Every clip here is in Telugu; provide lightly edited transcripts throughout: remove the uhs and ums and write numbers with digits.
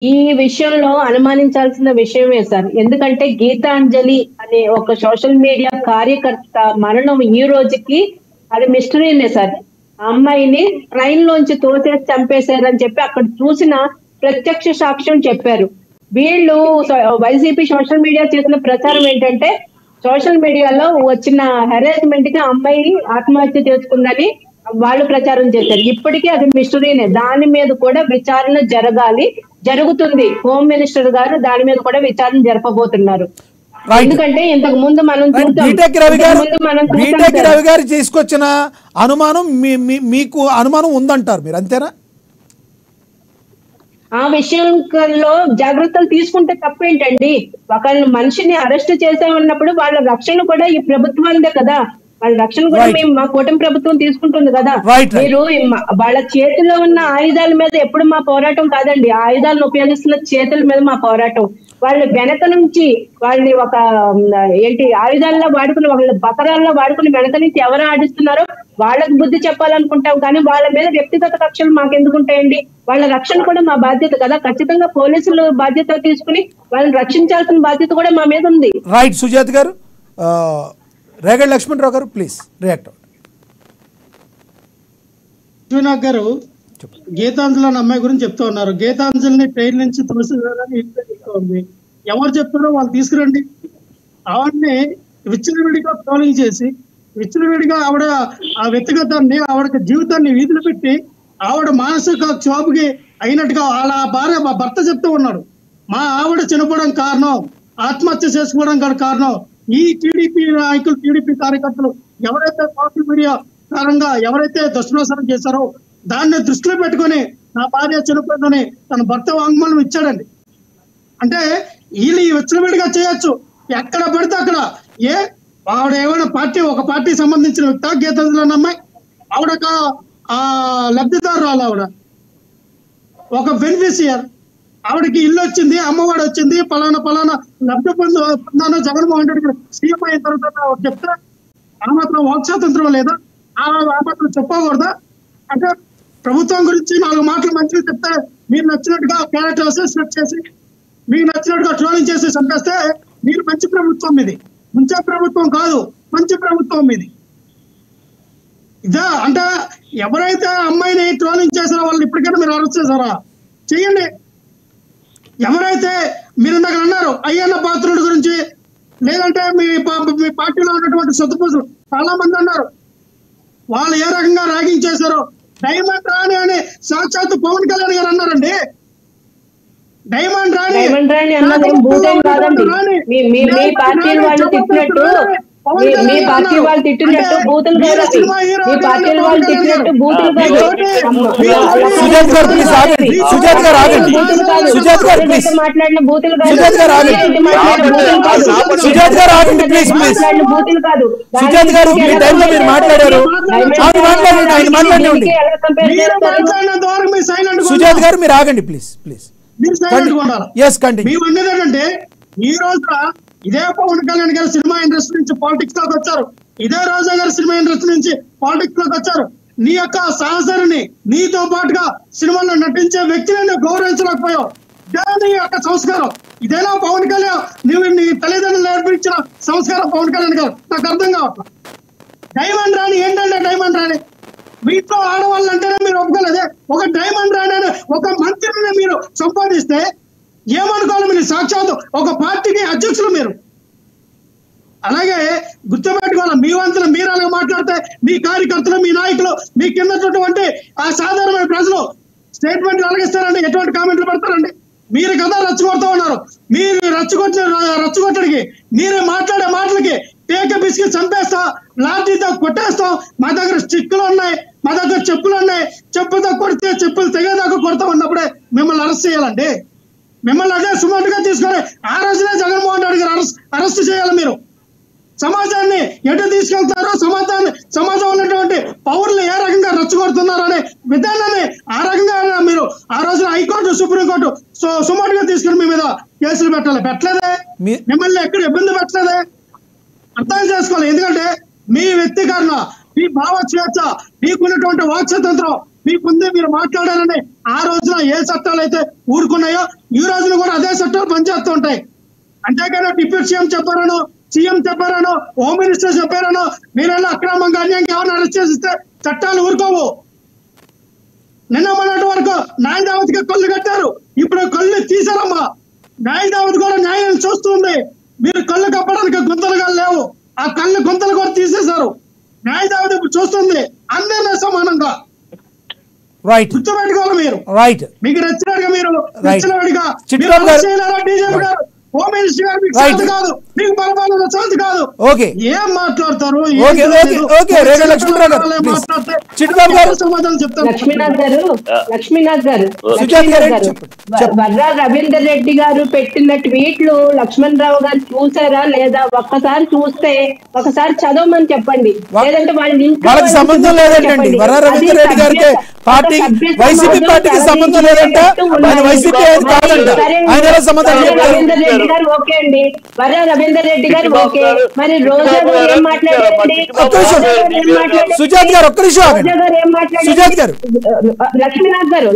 ఈ విషయంలో అనుమానించాల్సిన విషయమే సార్. ఎందుకంటే గీతాంజలి అనే ఒక సోషల్ మీడియా కార్యకర్త మరణం ఈ రోజుకి అది మిస్టరీనే సార్. ఆ అమ్మాయిని ట్రైన్‌లోంచి తోసేసి చంపేశారని చెప్పి అక్కడ చూసిన ప్రత్యక్ష సాక్ష్యం చెప్పారు. వీళ్ళు వైసీపీ సోషల్ మీడియా చేసిన ప్రచారం ఏంటంటే, సోషల్ మీడియాలో వచ్చిన హెరాస్మెంట్‌కి ఆ అమ్మాయి ఆత్మహత్య చేసుకుందని వాళ్ళు ప్రచారం చేశారు. ఇప్పటికీ అది మిస్టరీనే. దాని మీద కూడా విచారణ జరగాలి. జరుగుతుంది. హోమ్ మినిస్టర్ గారు దాని మీద కూడా విచారణ జరపబోతున్నారు. ఎందుకంటే ఇంతకు ముందు మనం బీటెక్ రవి గారు తీసుకొచ్చిన అనుమానం మీకు అనుమానం ఉందంటారు మీరు, అంతేనా? ఆ విషయంలో జాగ్రత్తలు తీసుకుంటే తప్పేంటండి? ఒకళ్ళ మనిషిని అరెస్ట్ చేసామన్నప్పుడు వాళ్ళ రక్షణ కూడా ఈ ప్రభుత్వానిదే కదా. వాళ్ళ రక్షణ కూడా మేము మా కూటమి ప్రభుత్వం తీసుకుంటుంది కదా. మీరు వాళ్ళ చేతిలో ఉన్న ఆయుధాల మీద ఎప్పుడు మా పోరాటం కాదండి. ఆయుధాలను ఉపయోగిస్తున్న చేతుల మీద మా పోరాటం. వాళ్ళు వెనక నుంచి వాళ్ళని ఒక ఆయుధాల్లో వాడుకుని, వాళ్ళ బకరాల్లో వాడుకుని వెనక నుంచి ఎవరు ఆడిస్తున్నారో వాళ్ళకి బుద్ధి చెప్పాలనుకుంటాం. కానీ వాళ్ళ మీద వ్యక్తిగత కక్షలు మాకెందుకుంటాయండి? వాళ్ళ రక్షణ కూడా మా బాధ్యత కదా. ఖచ్చితంగా పోలీసులు బాధ్యత తీసుకుని వాళ్ళని రక్షించాల్సిన బాధ్యత కూడా మా మీద ఉంది. రైట్ సుజాత గారు. రేగడి లక్ష్మణరావు గారు ప్లీజ్ రియాక్ట్. విశ్వనాథ్ గారు గీతాంజలి అనే అమ్మాయి గురించి చెప్తూ ఉన్నారు. గీతాంజలిని ట్రైన్ నుంచి తోసేది ఎవరు చెప్తారో వాళ్ళు తీసుకురండి. ఆవిడని విచ్చలవిడిగా ట్రోలింగ్ చేసి విచ్చలవిడిగా ఆవిడ ఆ వ్యక్తిగతాన్ని ఆవిడ జీవితాన్ని వీధులు పెట్టి ఆవిడ మానసిక క్షోభకి అయినట్టుగా వాళ్ళ భార్య మా భర్త చెప్తూ ఉన్నాడు. మా ఆవిడ చనిపోవడం కారణం, ఆత్మహత్య చేసుకోవడం కారణం ఈ టీడీపీ నాయకులు, టీడీపీ కార్యకర్తలు ఎవరైతే సోషల్ మీడియా కారణంగా ఎవరైతే దుష్ప్రచారం చేశారో దాన్ని దృష్టిలో పెట్టుకొని నా భార్య చనిపోయిందని తన భర్త వాంగ్మూలం ఇచ్చాడండి. అంటే వీళ్ళు ఈ విచ్చలవిడిగా చేయొచ్చు ఎక్కడ పడితే అక్కడ. ఆవిడ ఏమైనా ఒక పార్టీ సంబంధించిన వ్యక్తి గీతాంజలి అన్న అమ్మాయి, ఆవిడ ఒక లబ్ధిదారురాలు, ఆవిడ ఒక బెనిఫిషియర్. ఆవిడకి ఇల్లు వచ్చింది, అమ్మఒడి వచ్చింది, పలానా లబ్ధి పొందాను జగన్మోహన్ రెడ్డి సీఎం అయిన తర్వాత చెప్తే ఆ మాత్రం వాక్ స్వాతంత్రం లేదా? ఆ మాత్రం చెప్పకూడదా? అంటే ప్రభుత్వం గురించి 4 మాటలు మంచిగా చెప్తే మీరు నచ్చినట్టుగా క్యారెక్టర్ అసెస్మెంట్ చేసి మీకు నచ్చినట్టుగా ట్రోలింగ్ చేసి చంపేస్తే మీరు మంచి ప్రభుత్వం ఇది. ముంచే ప్రభుత్వం కాదు, మంచి ప్రభుత్వం ఇది. ఇదా అంటే ఎవరైతే అమ్మాయిని ట్రోలింగ్ చేశారో వాళ్ళు ఇప్పటికైనా మీరు అరెస్ట్ చేశారా? చెయ్యండి. ఎవరైతే మీరు ఇందాక అన్నారు అయ్యన్న పాత్రుడి గురించి, లేదంటే మీ పార్టీలో ఉన్నటువంటి సొత్తుపూసులు చాలా మంది అన్నారు, వాళ్ళు ఏ రకంగా ర్యాగింగ్ చేశారో. డైమండ్ రాణి అని సాక్షాత్ పవన్ కళ్యాణ్ గారు అన్నారండి. డైమండ్ రాణి అన్నది భూతం కాదండి. మీ పార్టీ వాళ్ళు తిట్టినట్టు, మీ పార్టీ వాళ్ళు తిట్టినట్టు బూతులు కాదు. మీ పార్టీ వాళ్ళు తిట్టినట్టు బూతులు కాదు. మాట్లాడిన బూతులు కాదు. బూతులు కాదు. సుజాత్ గారు మీరు ఆగండి ప్లీజ్ ప్లీజ్. ఏంటంటే ఈ రోజున ఇదే పవన్ కళ్యాణ్ గారు సినిమా ఇండస్ట్రీ నుంచి పాలిటిక్స్ లోకి వచ్చారు, ఇదే రోజా గారు సినిమా ఇండస్ట్రీ నుంచి పాలిటిక్స్ లోకి వచ్చారు. నీ యొక్క సహచరుని, నీతో పాటుగా సినిమాలో నటించే వ్యక్తిని గౌరవించలేకపోయావు. నీ యొక్క సంస్కారం ఇదేనా పవన్ కళ్యాణ్? నువ్వు నీ తల్లిదండ్రులు నేర్పించిన సంస్కారం పవన్ కళ్యాణ్ గారు నాకు అర్థం కావట్లేదు. డైమండ్ రాణి ఏంటంటే డైమండ్ రాణి వీటిలో ఆడవాళ్ళు అంటేనే మీరు ఒప్పుకోలేదే. ఒక డైమండ్ రాణి అనే ఒక మంత్రిని మీరు సంపాదిస్తే ఏమనుకోవాలి? మీరు సాక్షాత్ ఒక పార్టీకి అధ్యక్షులు మీరు. అలాగే గుర్తుపెట్టుకోవాలి, మీ వంతులు మీరు అలాగే మాట్లాడితే మీ కార్యకర్తలు, మీ నాయకులు, మీ కిందటువంటి ఆ సాధారణమైన ప్రజలు స్టేట్మెంట్లు అలగిస్తారండి, ఎటువంటి కామెంట్లు పెడతారండి. మీరు కదా రెచ్చగొడుతూ ఉన్నారు. మీరు రెచ్చగొట్టడికి మీరు మాట్లాడే మాటలకి టేక బిస్కి చంపేస్తా, లాఠీతో కొట్టేస్తాం, మా దగ్గర స్టిక్కులు ఉన్నాయి, మా దగ్గర చెప్పులు ఉన్నాయి, చెప్పుతో కొడితే చెప్పులు తెగేదాకా కొడతా ఉన్నప్పుడే మిమ్మల్ని అరెస్ట్ చేయాలండి. మిమ్మల్ని అదే సుమారుగా తీసుకొని ఆ రోజునే జగన్మోహన్ రెడ్డి గారు అరెస్ట్ చేయాలి. మీరు సమాజాన్ని ఎటు తీసుకెళ్తారో, సమాజం ఉన్నటువంటి పౌరులు ఏ రకంగా రెచ్చగొడుతున్నారు అనే విధానాన్ని ఆ రకంగా మీరు ఆ రోజున హైకోర్టు, సుప్రీంకోర్టు సుమారుగా తీసుకుని మీ మీద కేసులు పెట్టలేదే. మిమ్మల్ని ఎక్కడ ఇబ్బంది పెట్టలేదే. అర్థం చేసుకోవాలి. ఎందుకంటే మీ వ్యక్తీకరణ, మీ భావ స్వేచ్ఛ, మీకున్నటువంటి వాక్ స్వాతంత్రం మీకుందే, మీరు మాట్లాడాలని. ఆ రోజున ఏ చట్టాలు అయితే ఊరుకున్నాయో ఈ రోజున కూడా అదే చట్టాలు పనిచేస్తూ ఉంటాయి. అంతేకాని డిప్యూటీ సీఎం చెప్పారనో, సీఎం చెప్పారనో, హోమ్ మినిస్టర్ చెప్పారనో మీరెళ్ళి అక్రమంగా అన్యాయంగా ఎవరిని అరెస్ట్ చేసిస్తే చట్టాలు ఊరుకోవు. నిన్న మొన్నటి వరకు న్యాయదావతికి కళ్ళు కట్టారు, ఇప్పుడు కళ్ళు తీసారమ్మా. న్యాయదావతి కూడా న్యాయం చూస్తుంది. మీరు కళ్ళు కప్పడానికి గుంతలుగా లేవు, ఆ కళ్ళు గుంతలు కూడా తీసేశారు. న్యాయదావతి ఇప్పుడు చూస్తుంది అందరినీ సమానంగా. రైట్ గుర్తుపెట్టుకోవాలి మీరు. రైట్ మీకు నచ్చినట్టుగా మీరు రైట్ నచ్చినట్టుగా చిట్టిబాబు గారు బీజేపీ గారు హోమ్ మినిస్టర్ గారు మీకు సాధి కాదు, మీకు పరిపాలన సాధి కాదు. ఓకే ఏం మాట్లాడతారు? Okay okay okay Renu Lakshmanarao గారు చిట్టిబాబు గారు సమాధానం చెప్తారు. లక్ష్మీనాథ్ గారు సుజాత్ గారు వర్రా రవీందర్ రెడ్డి గారు పెట్టిన ట్వీట్లు లక్ష్మణరావు గారు చూసారా లేదా? ఒక్కసారి చూస్తే ఒకసారి చదవమని చెప్పండి, లేదంటే వాళ్ళకి సంబంధం లేదండి. వర్రా రవీందర్ రెడ్డి గారికి పార్టీ వైసీపీ పార్టీకి సంబంధం లేదంట, ఆయన వైసీపీ కాదంట. ఆయన ఎలా సమాధానం చెప్తారు? రవీందర్ రెడ్డి గారు ఓకే అండి, వర్రా రవీందర్ రెడ్డి గారు ఓకే. మరి రోజా గారు ఏం మాట్లాడారండి? సుజాత్ గారు ఒక్క నిమిషం రోజా గారు ఏం మాట్లాడారు? సుజాత్ గారు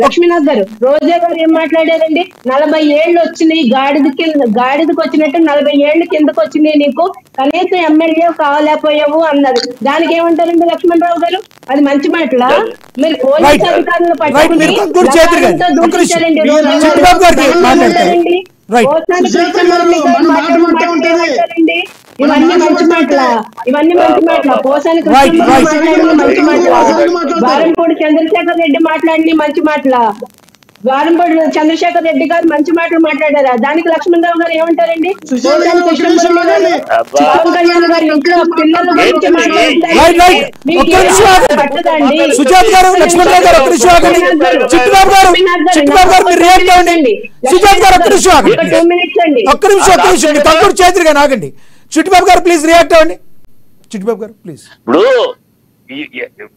లక్ష్మీనాథ్ గారు రోజా గారు ఏం మాట్లాడారండి? 40 ఏళ్ళు వచ్చినాయి గాడిదకి వచ్చినట్టు 40 ఏళ్ళు కిందకు వచ్చినాయి, నీకు కనీసం ఎమ్మెల్యే కావలేకపోయావు అన్నారు. దానికి ఏమంటారండి లక్ష్మణరావు గారు? అది మంచి మాటలా? మీరు పోలీస్ అధికారులను పట్టుకుని ఇవన్నీ మంచి మాటలా? ఇవన్నీ మంచి మాటలా? పోసానికి మంచి మాటలా? వారంపూడి చంద్రశేఖర్ రెడ్డి మాట్లాడి మంచి మాటలా? వారంపూడి చంద్రశేఖర్ రెడ్డి గారు మంచి మాటలు మాట్లాడారా? దానికి లక్ష్మణరావు గారు ఏమంటారండి? పవన్ కళ్యాణ్ గారి ఇంట్లో పిల్లల గురించి సుజాత్ గారు లక్ష్మణరావు గారు ఒక్క నిమిషం ఆగండి. చిట్టిబాబు గారు మీరు రియాక్ట్ అవ్వండి. సుజాత్ గారు ఒక్క నిమిషం ఆగండి, ఒక్క నిమిషం మీ తమ్ముడు చేతులుగా ఆగండి. చిట్టిబాబు గారు ప్లీజ్ రియాక్ట్ అవ్వండి. చిట్టిబాబు గారు ప్లీజ్. ఇప్పుడు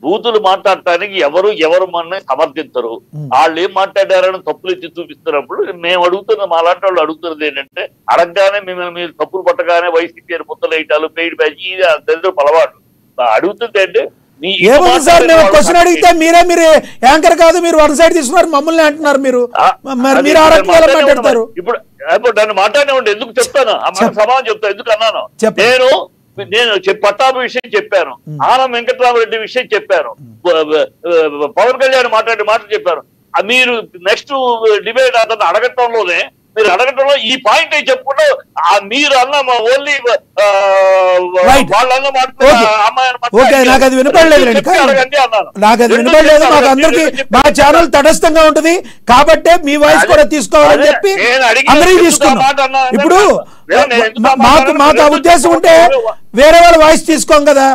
బూతులు మాట్లాడటానికి ఎవరు మన సమర్థించరు. వాళ్ళు ఏం మాట్లాడారని తప్పులు ఎత్తి చూపిస్తున్నప్పుడు మేము అడుగుతున్న మా లాంటి వాళ్ళు అడుగుతున్నది ఏంటంటే, అడగగానే మిమ్మల్ని మీరు తప్పులు పట్టగానే వైసీపీ ముద్దలు వేయటాలు, పెయిడ్ బ్యాచ్, ఇది అందరూ అలవాటు. అడుగుతుంది అంటే ఏముంది సార్, మేము క్వశ్చన్ అడిగితే మీరు యాంకర్ కాదు, మీరు వన్ సైడ్ తీసుకున్నారు, మమ్మల్ని అంటున్నారు. మీరు మాట్లాడతారు. ఇప్పుడు నన్ను మాట్లాడిన ఎందుకు చెప్తాను, సమాధానం చెప్తాను. ఎందుకు అన్నాను, నేను పట్టాభి విషయం చెప్పాను, ఆనం వెంకటరామరెడ్డి విషయం చెప్పాను, పవన్ కళ్యాణ్ మాట్లాడే మాటలు చెప్పాను. మీరు నెక్స్ట్ డిబేట్ అతను అడగటంలోనే మీరు అడగటంలో ఈ పాయింట్ చెప్పుకుంటూ మీరు అన్న ఓన్లీ వాళ్ళన్న నాకు అది వినపడలేదు. నాకు అది వినపడలేదు. మాకు అందరికి మా ఛానల్ తటస్థంగా ఉంటది కాబట్టి మీ వాయిస్ కూడా తీసుకోవాలని చెప్పి అందరికీ తీసుకున్నాం. ఇప్పుడు మాకు ఆ ఉద్దేశం ఉంటే వేరే వాళ్ళ వాయిస్ తీసుకోం కదా.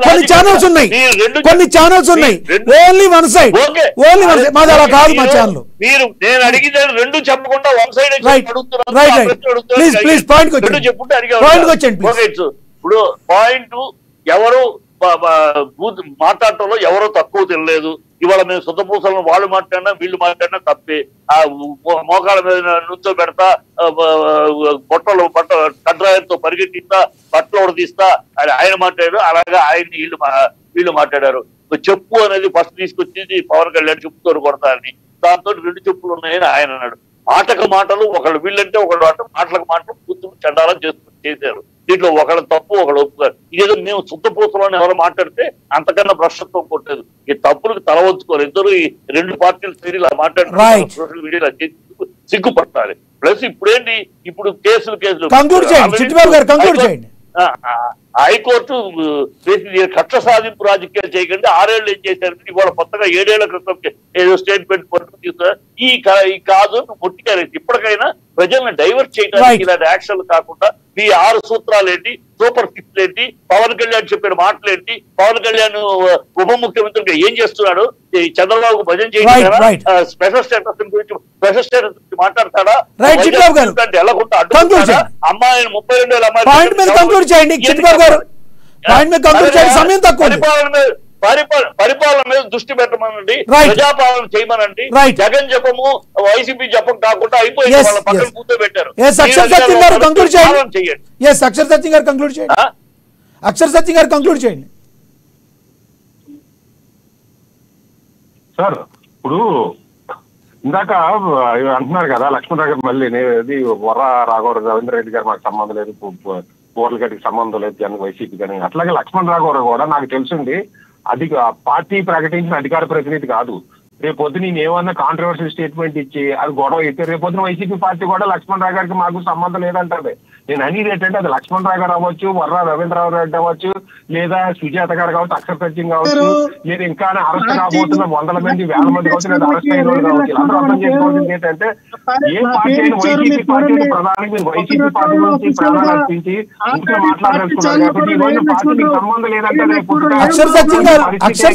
కొన్ని ఛానల్స్ ఉన్నాయి, ఓన్లీ వన్ సైడ్, మాది అలా కాదు మా ఛానల్. మీరు నేను అడిగితే రెండు చెప్పకుండా వన్ సైడ్ ప్లీజ్ పాయింట్ వచ్చండి. ఇప్పుడు పాయింట్ ఎవరు మాట్లాడటంలో ఎవరో తక్కువ తెలియలేదు. ఇవాళ మేము శుద్ధపూసలను వాళ్ళు మాట్లాడినా వీళ్ళు మాట్లాడినా తప్పే. ఆ మోకాళ్ళ మీద నుంచో పెడతా, బొట్టలు కడ్రాయంతో పరిగెట్టిస్తా, బట్టలు తీస్తా అని ఆయన మాట్లాడారు. అలాగే ఆయన్ని వీళ్ళు మాట్లాడారు. చెప్పు అనేది ఫస్ట్ తీసుకొచ్చింది పవన్ కళ్యాణ్, చెప్పుతో కొడతారని. దాంతో 2 చెప్పులు ఉన్నాయని ఆయన అన్నాడు. మాటకు మాటలు ఒకళ్ళు వీళ్ళంటే ఒకళ్ళు అంటే మాటలకు మాటలు కూతురు చండాలం చేశారు. దీంట్లో ఒకళ్ళ తప్పు ఒకళ్ళు ఒప్పుతారు. ఇదేదో మేము శుద్ధపూసలని ఎవరు మాట్లాడితే అంతకన్నా భ్రష్టత్వం కొట్టలేదు. ఈ తప్పులకు తల వంచుకోరు. ఇద్దరు ఈ 2 పార్టీలు ఇలా మాట్లాడుతున్నారు. సోషల్ మీడియాలో సిగ్గుపట్టాలి. ప్లస్ ఇప్పుడేంటి, ఇప్పుడు కేసులు హైకోర్టు కక్ష సాధింపు రాజకీయాలు చేయకండి, 6 ఏళ్ళు ఏం చేశారు. ఇవాళ కొత్తగా 7 ఏళ్ల క్రితం ఏదో స్టేట్మెంట్ పట్టుకు తీసుకున్నారు. ఈ కాదు మొట్టిగా ఇప్పటికైనా ప్రజల్ని డైవర్ట్ చేయడానికి ఇలాంటి యాక్షన్లు కాకుండా మీ 6 సూత్రాలు ఏంటి, సూపర్ 6 ఏంటి, పవన్ కళ్యాణ్ చెప్పిన మాటలు ఏంటి, పవన్ కళ్యాణ్ ఉప ముఖ్యమంత్రిగా ఏం చేస్తున్నాడు, చంద్రబాబు భజన చేయగలరా, స్పెషల్ స్టేటస్ గురించి మాట్లాడతాడా, ఎలాగుంటా అడ్డు అమ్మాయిని 32,000 అమ్మాయి పరిపాలన మీద దృష్టి పెట్టమనండి, ప్రజాపాలన చేయమనండి. జగన్ జపము వైసీపీ జపం కాకుండా అయిపోయింది, వాళ్ళ పక్కన కూర్చోబెట్టారు. సార్ ఇప్పుడు ఇందాక అంటున్నారు కదా లక్ష్మణరావు గారు మళ్ళీ ఇది వర్ర రాఘవరావు రవీంద్ర రెడ్డి గారు మాకు సంబంధం లేదు, పూర్లగడ్డికి సంబంధం లేదు, జన వైసీపీ కానీ. అట్లాగే లక్ష్మణ్ రాఘవరావు కూడా నాకు తెలుసుండి అది పార్టీ ప్రకటించిన అధికార ప్రతినిధి కాదు. రేపొద్దు నేను ఏమన్నా కాంట్రవర్షియల్ స్టేట్మెంట్ ఇచ్చి అది గొడవ అయితే రేపొద్దున వైసీపీ పార్టీ కూడా లక్ష్మణ్ రావు గారికి మాకు సంబంధం లేదంటే నేను అనేది ఏంటంటే అది లక్ష్మణ్ రావు గారు అవ్వచ్చు, వర్ర రవీంద్రరావు రెడ్డి అవ్వచ్చు, లేదా సుజాత గారు కావచ్చు, అక్షర సత్యం కావచ్చు, లేదా ఇంకా అరెస్ట్ కాబోతున్న 100 మంది 1000 మంది కావచ్చు, లేదా అరెస్ట్ అయిన వాళ్ళు కావచ్చు. అందరూ అర్థం చేసుకోవాల్సింది ఏంటంటే ఏ పార్టీ వైసీపీ పార్టీ ప్రధాని మీరు వైసీపీ పార్టీ గురించి ప్రాణాలు అర్పించి ఇంకా మాట్లాడాలనుకున్నారు కాబట్టి ఈ రోజు పార్టీకి సంబంధం లేదంటే రేపు అక్షర సత్యం గారు అక్షర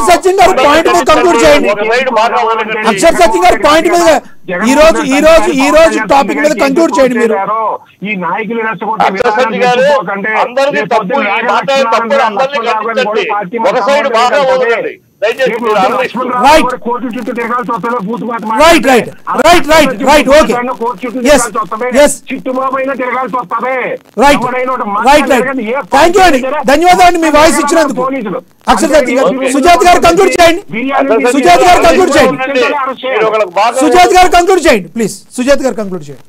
సత్యం గారు పాయింట్ మీద కంక్లూడ్ చేయండి. అక్షర సత్యం గారు పాయింట్ మీద ఈ రోజు టాపిక్ మీద కంక్లూడ్ చేయండి. మీరు ఈ నాయకులు ధన్యవాదాలు మీ వాయిస్ ఇచ్చినందుకు. అక్షర సత్యం గారు సుజాత్ గారు కంక్లూడ్ చేయండి. సుజాత్ గారు కంక్లూడ్ చేయండి. సుజాత్ గారు కంక్లూడ్ చేయండి ప్లీజ్. సుజాత్ గారు కంక్లూడ్ చేయండి.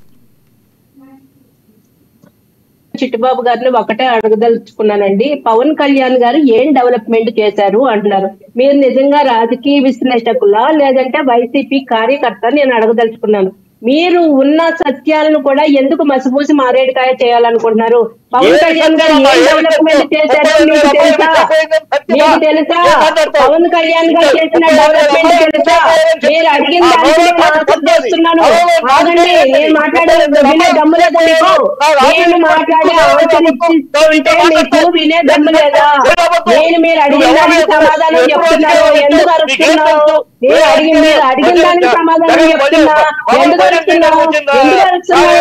చిట్టుబాబు గారిని ఒకటే అడగదలుచుకున్నానండి. పవన్ కళ్యాణ్ గారు ఏం డెవలప్మెంట్ చేశారు అంటున్నారు. మీరు నిజంగా రాజకీయ విశ్లేషకులా లేదంటే వైసీపీ కార్యకర్త నేను అడగదలుచుకున్నాను. మీరు ఉన్న సత్యాలను కూడా ఎందుకు మసిపూసి మారేడుకాయ చేయాలనుకుంటున్నారు? పవన్ కళ్యాణ్ గారు ఏం డెవలప్మెంట్ చేశారో మీకు తెలుసా? మీకు తెలుసా పవన్ కళ్యాణ్ గారు చేసిన డెవలప్మెంట్ తెలుసా? మీరు అడిగిన దానికి ఆన్సర్ చేస్తున్నాను. ఆగండి, నేను మాట్లాడే వినే దమ్ము లేదా మీకు? నేను మాట్లాడే ఆన్సర్ ఇస్తుంటే మీకు వినే దమ్ము లేదా? నేను మీరు అడిగిన దానికి సమాధానం చెప్తున్నాను, ఎందుకు అరుస్తున్నావు? మీరు అడిగిన దానికి సమాధానం చెప్తున్నా, ఎందుకు అరుస్తున్నావు?